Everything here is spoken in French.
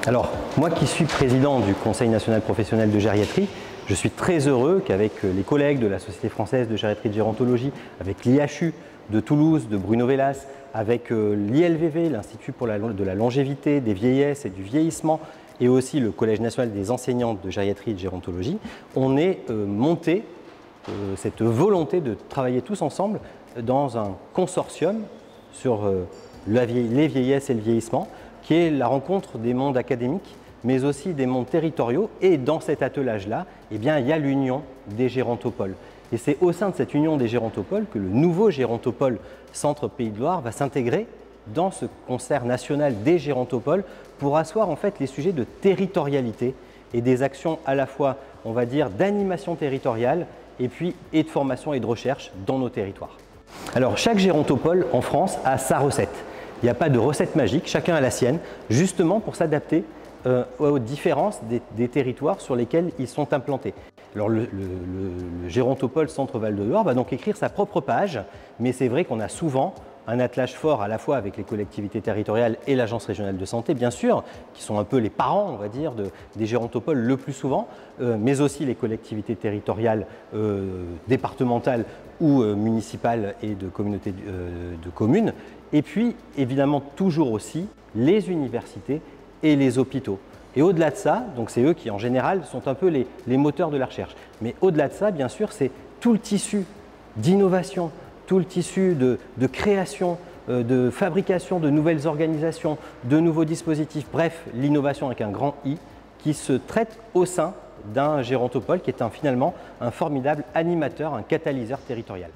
Alors, moi qui suis président du Conseil national professionnel de gériatrie, je suis très heureux qu'avec les collègues de la Société française de gériatrie et de gérontologie, avec l'IHU de Toulouse, de Bruno Velas, avec l'ILVV, l'Institut de la longévité, des vieillesses et du vieillissement, et aussi le Collège national des enseignantes de gériatrie et de gérontologie, on ait monté cette volonté de travailler tous ensemble dans un consortium sur les vieillesses et le vieillissement, qui est la rencontre des mondes académiques, mais aussi des mondes territoriaux. Et dans cet attelage-là, eh bien, il y a l'union des gérontopoles. Et c'est au sein de cette union des gérontopoles que le nouveau gérontopole Centre Pays de Loire va s'intégrer dans ce concert national des gérontopoles pour asseoir en fait les sujets de territorialité et des actions à la fois, on va dire, d'animation territoriale et de formation et de recherche dans nos territoires. Alors, chaque gérontopole en France a sa recette. Il n'y a pas de recette magique, chacun a la sienne, justement pour s'adapter aux différences des territoires sur lesquels ils sont implantés. Alors le gérontopole Centre-Val de Loire va donc écrire sa propre page, mais c'est vrai qu'on a souvent un attelage fort à la fois avec les collectivités territoriales et l'Agence régionale de santé, bien sûr, qui sont un peu les parents, on va dire, des gérontopoles le plus souvent, mais aussi les collectivités territoriales départementales ou municipales et de communautés de communes, et puis évidemment toujours aussi les universités et les hôpitaux. Et au-delà de ça, donc c'est eux qui en général sont un peu les moteurs de la recherche. Mais au-delà de ça, bien sûr, c'est tout le tissu d'innovation, tout le tissu de création, de fabrication de nouvelles organisations, de nouveaux dispositifs, bref, l'innovation avec un grand I, qui se traite au sein d'un gérontopole qui est finalement un formidable animateur, un catalyseur territorial.